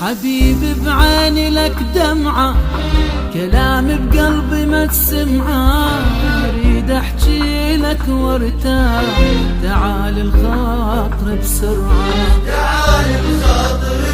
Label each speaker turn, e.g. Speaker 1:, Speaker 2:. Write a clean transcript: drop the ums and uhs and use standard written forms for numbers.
Speaker 1: حبيبي بعيني لك دمعة، كلام بقلبي ما تسمعه، اريد احجي لك وارتاح، تعال الخاطر بسرعة،
Speaker 2: تعال الخاطر